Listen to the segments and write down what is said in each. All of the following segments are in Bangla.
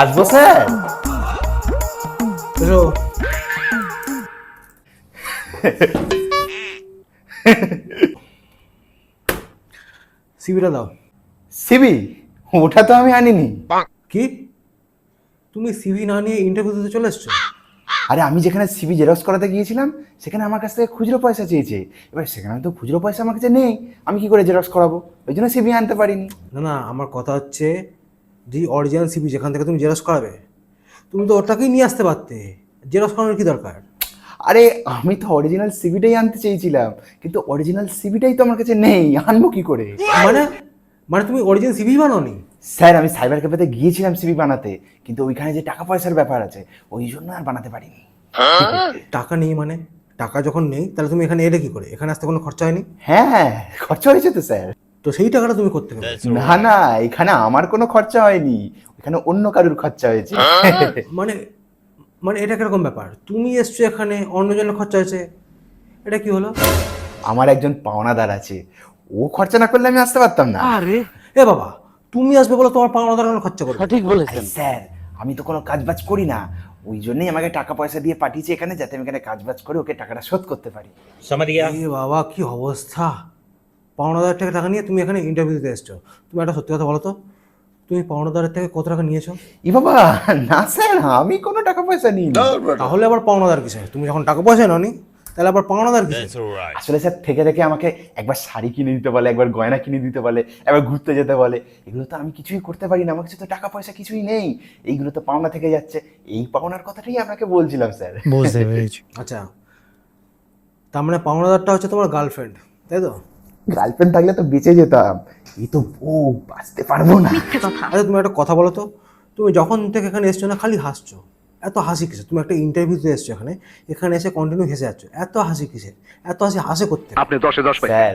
আসবো স্যার? এসো। সিভিটা দাও। সিবি? ওটা তো আমি আনিনি। কি, তুমি সিভি না নিয়ে ইন্টারভিউ দিতে চলে এসছো? আরে আমি যেখানে সিবি জেরক্স করাতে গিয়েছিলাম সেখানে আমার কাছ থেকে খুচরো পয়সা চেয়েছে। এবার সেখানে তো খুচরো পয়সা আমার কাছে নেই, আমি কি করে জেরক্স করাবো? ওই জন্য সিবি আনতে পারিনি। না না, আমার কথা হচ্ছে যে অরিজিনাল সিভি যেখান থেকে তুমি জেরক্স করাবে, তুমি তো ওটাকেই নিয়ে আসতে পারতে। জেরক্স করানোর কি দরকার? আরে আমি তো অরিজিনাল সিবিটাই আনতে চেয়েছিলাম, কিন্তু অরিজিনাল সিবিটাই তো আমার কাছে নেই, আনবো কি করে? মানে মানে তুমি অরিজিনাল সিভি বানাওনি? স্যার আমি সাইবার ক্যাফেতে গিয়েছিলাম সিবি বানাতে, কিন্তু ওইখানে যে টাকা পয়সার ব্যাপার আছে ওই জন্য আর বানাতে পারিনি। টাকা নেই মানে? টাকা যখন নেই তাহলে তুমি এখানে এলে কি করে? এখানে আসতে কোনো খরচা হয়নি? হ্যাঁ খরচা হয়েছে তো স্যার। তো সেই টাকাটা তুমি করতে পারবে। না না, এখানে আমার কোনো খরচা হয়নি, এখানে অন্য কারুর খরচা হয়েছে। মানে মানে এটা কিরকম ব্যাপার? তুমি এসছো এখানে, অন্যজনের খরচা হয়েছে, এটা কি হলো? আমার একজন পাওনাদার আছে, ও খরচা না করলে আমি আসতে পারতাম না। এ বাবা, তুমি আসবে বলে তোমার পাওনাদার কেন খরচা করবে? আরে স্যার আমি তো কোনো কাজ বাজ করি না, ওই জন্যই আমাকে টাকা পয়সা দিয়ে পাঠিয়েছে এখানে, যাতে আমি এখানে কাজ বাজ করে ওকে টাকাটা শোধ করতে পারি। এ বাবা, কি অবস্থা! পাওনাদার থেকে টাকা নিয়ে তুমি এখানে ইন্টারভিউ দিতে এসছো। তুমি একটা সত্যি কথা বলো তো, তুমি পাওনাদারের থেকে কত টাকা নিয়েছো? ই বাবা, না স্যার আমি কোনো টাকা পয়সা নিই। তাহলে আবার পাওনাদার কিসে? তুমি যখন টাকা পয়সা নাওনি তাহলে আবার পাওনাদার কিসে? আসলে স্যার থেকে থেকে আমাকে একবার শাড়ি কিনে দিতে বলে, একবার গয়না কিনে দিতে বলে, একবার ঘুরতে যেতে বলে। এগুলো তো আমি কিছুই করতে পারি না, আমার কাছে তো টাকা পয়সা কিছুই নেই, এইগুলো তো পাওনা থেকে যাচ্ছে। এই পাওনার কথাটাই আপনাকে বলছিলাম স্যার। বুঝতে পেরেছি। আচ্ছা, তার মানে পাওনাদারটা হচ্ছে তোমার গার্লফ্রেন্ড, তাই তো? গার্লফ্রেন্ড থাকলে তো বেঁচে যেতাম, এই তো বউ, বাঁচতে পারবো না। আচ্ছা, তুমি একটা কথা বলো তো, তুমি যখন থেকে এখানে এসছো না খালি হাসছো, এত হাসি কিসে? তুমি একটা ইন্টারভিউতে এসছো এখানে, এখানে এসে কন্টিনিউ হেসে যাচ্ছ, এত হাসি কিসে? এত হাসি হাসে করতে? স্যার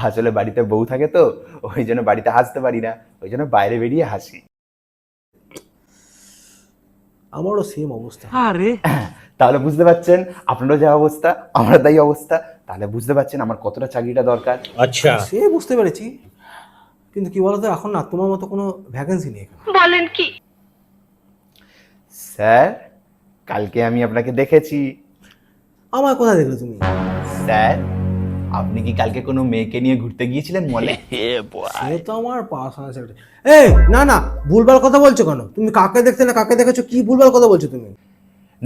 আসলে বাড়িতে বউ থাকে তো, ওই জন্য বাড়িতে হাসতে পারি না, ওই জন্য বাইরে বেরিয়ে হাসি। আমারও সেম অবস্থা। তাহলে বুঝতে পারছেন আপনারও যা অবস্থা আমার তাই অবস্থা, তাহলে বুঝতে পারছেন আমার কতটা চাকরিটা দরকার। সে বুঝতে পেরেছি, কিন্তু কি বলতো, এখন না তোমার মতো কোনো ভ্যাকেন্সি নেই এখানে। স্যার কালকে আমি আপনাকে দেখেছি। আমার কোথায় দেখলে তুমি? স্যার আপনি কি কালকে কোনো মেয়েকে নিয়ে ঘুরতে গিয়েছিলেন মলে? সে তো আমার পার্সোনাল সেক্রেটারি। এই না না, ভুলভাল কথা বলছো কেন? তুমি কাকে দেখতে না কাকে দেখেছো, কি ভুলভাল কথা বলছো তুমি?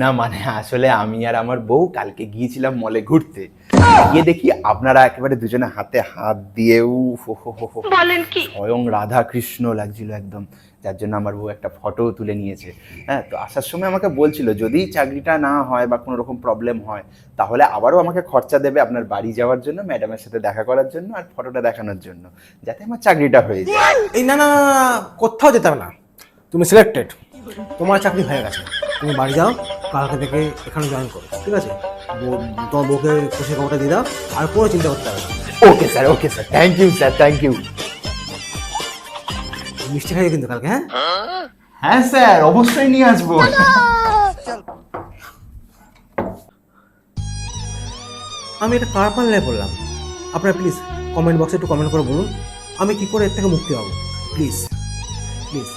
না মানে আসলে আমি আর আমার বউ কালকে গিয়েছিলাম মলে ঘুরতে, গিয়ে দেখি আপনারা একেবারে দুজনে হাতে হাত দিয়ে বলেন কি স্বয়ং রাধা কৃষ্ণ লাগছিল একদম, যার জন্য আমার বউ একটা ফটো তুলে নিয়েছে। হ্যাঁ, তো আসার সময় আমাকে বলছিল যদি চাকরিটা না হয় বা কোনো রকম প্রবলেম হয় তাহলে আবারও আমাকে খরচা দেবে আপনার বাড়ি যাওয়ার জন্য, ম্যাডামের সাথে দেখা করার জন্য আর ফটোটা দেখানোর জন্য, যাতে আমার চাকরিটা হয়ে যায়। এই না না না, না, কোথাও যেতে হবে না, তুমি সিলেক্টেড, তোমার চাকরি হয়ে গেছে। তুমি বাড়ি যাও, কালকে থেকে এখানে জয়েন করো, ঠিক আছে? তোমার বউকে খুশি খবরটা দিয়ে দাও, আর কোনো চিন্তা করতে হবে না। Okay sir, thank you sir, thank you. মিষ্টি খাইয়ে কিন্তু কালকে, হ্যাঁ? হ্যাঁ স্যার অবশ্যই নিয়ে আসবো। আমি এটা কার পাল্লায় বললাম? আপনারা প্লিজ কমেন্ট বক্সে একটু কমেন্ট করে বলুন আমি কি করে এর থেকে মুক্তি পাবো, প্লিজ প্লিজ।